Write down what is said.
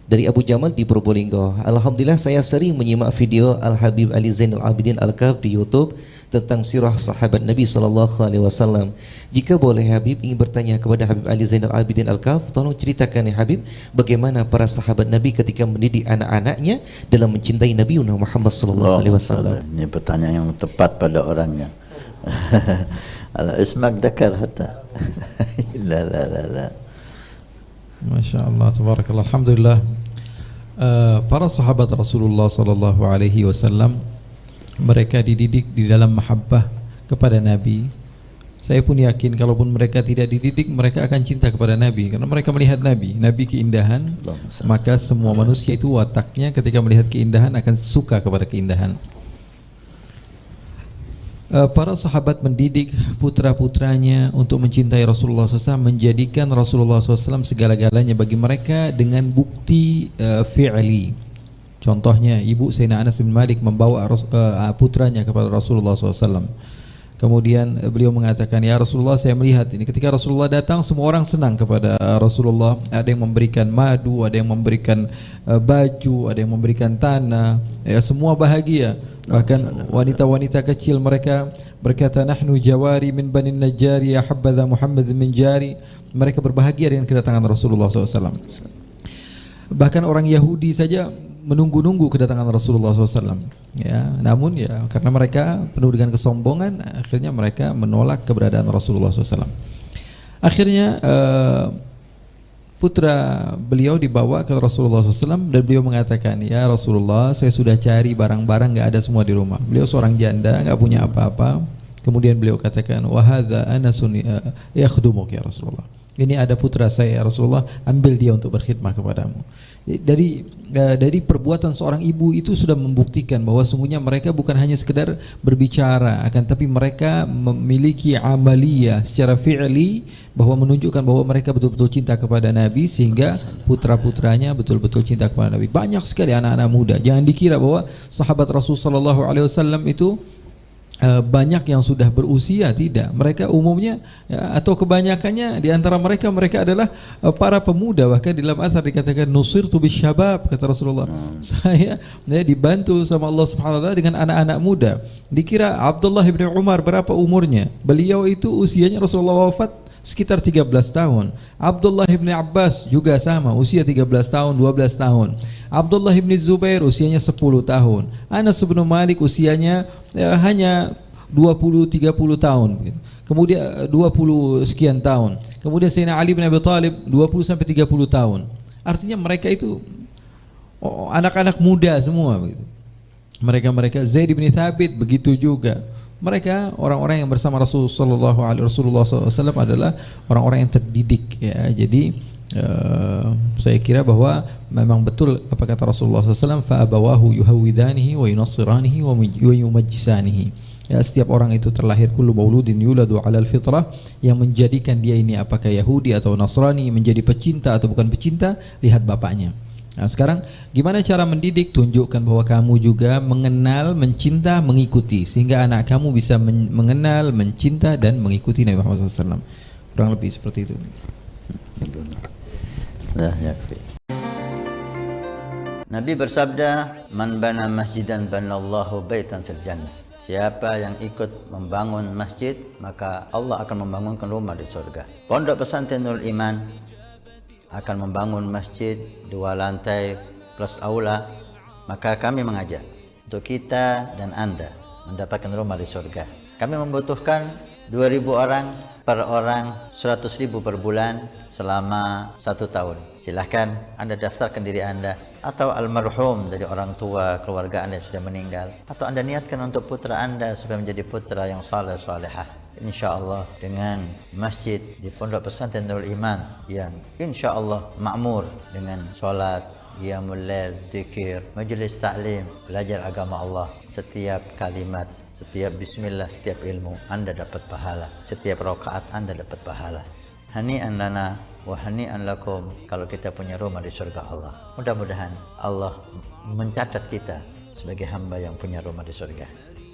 dari Abu Jamal di Probolinggo. Alhamdulillah saya sering menyimak video Al-Habib Ali Zainal Abidin Al-Kaf di YouTube tentang sirah sahabat Nabi SAW. Jika boleh Habib ingin bertanya kepada Habib Ali Zainal Abidin Al-Kaf, tolong ceritakan ya Habib, bagaimana para sahabat Nabi ketika mendidik anak-anaknya dalam mencintai Nabi Muhammad SAW. Ini pertanyaan yang tepat pada orangnya. Ala ismak dakar hatta. La. Masya Allah, tabarakallah, alhamdulillah. Para sahabat Rasulullah sallallahu alaihi wasallam, mereka dididik di dalam mahabbah kepada Nabi. Saya pun yakin kalaupun mereka tidak dididik, mereka akan cinta kepada Nabi karena mereka melihat Nabi keindahan, maka semua manusia itu wataknya ketika melihat keindahan akan suka kepada keindahan. Para sahabat mendidik putra-putranya untuk mencintai Rasulullah SAW, menjadikan Rasulullah SAW segala-galanya bagi mereka dengan bukti fi'li. Contohnya ibu Sayyidina Anas bin Malik membawa putranya kepada Rasulullah SAW. Kemudian beliau mengatakan, ya Rasulullah, saya melihat ini ketika Rasulullah datang semua orang senang kepada Rasulullah. Ada yang memberikan madu, ada yang memberikan baju, ada yang memberikan tanah, ya, semua bahagia. Bahkan wanita-wanita kecil mereka berkata, nahnu jawari min bani najjari ya habadha Muhammad min jari. Mereka berbahagia dengan kedatangan Rasulullah SAW. Bahkan orang Yahudi saja menunggu-nunggu kedatangan Rasulullah SAW. Ya, namun ya karena mereka penuh dengan kesombongan, akhirnya mereka menolak keberadaan Rasulullah SAW. Akhirnya putra beliau dibawa ke Rasulullah SAW dan beliau mengatakan, ya Rasulullah, saya sudah cari barang-barang nggak ada semua di rumah. Beliau seorang janda, nggak punya apa-apa. Kemudian beliau katakan, wahadha anasun yakhdumuk ya Rasulullah. Ini ada putra saya ya Rasulullah, ambil dia untuk berkhidmah kepadamu. Dari perbuatan seorang ibu itu sudah membuktikan bahwa sungguhnya mereka bukan hanya sekedar berbicara, akan tapi mereka memiliki amaliyah secara fi'li bahwa menunjukkan bahwa mereka betul-betul cinta kepada Nabi, sehingga putra-putranya betul-betul cinta kepada Nabi. Banyak sekali anak-anak muda. Jangan dikira bahwa sahabat Rasulullah SAW itu banyak yang sudah berusia, tidak. Mereka umumnya ya, atau kebanyakannya di antara mereka adalah para pemuda. Bahkan di dalam asar dikatakan nusirtu bisyabab, kata Rasulullah. Saya dibantu sama Allah Subhanahu wa taala dengan anak-anak muda. Dikira Abdullah bin Umar berapa umurnya? Beliau itu usianya Rasulullah wafat sekitar 13 tahun. Abdullah bin Abbas juga sama, usia 13 tahun, 12 tahun. Abdullah bin Zubair usianya 10 tahun. Anas bin Malik usianya hanya 20-30 tahun. Kemudian 20 sekian tahun. Kemudian Sayyidina Ali bin Abi Thalib 20-30 tahun. Artinya mereka itu anak-anak muda semua. Mereka Zaid bin Thabit begitu juga. Mereka orang-orang yang bersama Rasulullah SAW adalah orang-orang yang terdidik ya. Jadi saya kira bahwa memang betul apa kata Rasulullah SAW, fa'abawahu yuhawidanihi wa yunassiranihi wa yumajjisanihi. Ya, setiap orang itu terlahir kullu mauludin yuladu 'alal fitrah, yang menjadikan dia ini apakah Yahudi atau Nasrani, menjadi pecinta atau bukan pecinta, lihat bapaknya. Nah, sekarang gimana cara mendidik? Tunjukkan bahwa kamu juga mengenal, mencinta, mengikuti, sehingga anak kamu bisa mengenal, mencinta dan mengikuti Nabi Muhammad SAW. Kurang lebih seperti itu. Nabi bersabda, man bana masjidan banallahu baitan fil jannah. Siapa yang ikut membangun masjid, maka Allah akan membangunkan rumah di surga. Pondok Pesantren Nurul Iman akan membangun masjid 2 lantai plus aula. Maka kami mengajak untuk kita dan Anda mendapatkan rumah di surga. Kami membutuhkan 2.000 orang, per orang 100.000 per bulan selama 1 tahun. Silahkan Anda daftarkan diri Anda atau almarhum dari orang tua keluarga Anda yang sudah meninggal, atau Anda niatkan untuk putra Anda supaya menjadi putra yang saleh salehah. InsyaAllah dengan masjid di Pondok Pesantren Nurul Iman yang insyaAllah makmur dengan solat, qiyamul lail, zikir, majlis ta'lim, belajar agama Allah. Setiap kalimat, setiap bismillah, setiap ilmu Anda dapat pahala. Setiap rakaat Anda dapat pahala. Hani'an lana wa hani'an lakum kalau kita punya rumah di surga Allah. Mudah-mudahan Allah mencatat kita sebagai hamba yang punya rumah di surga.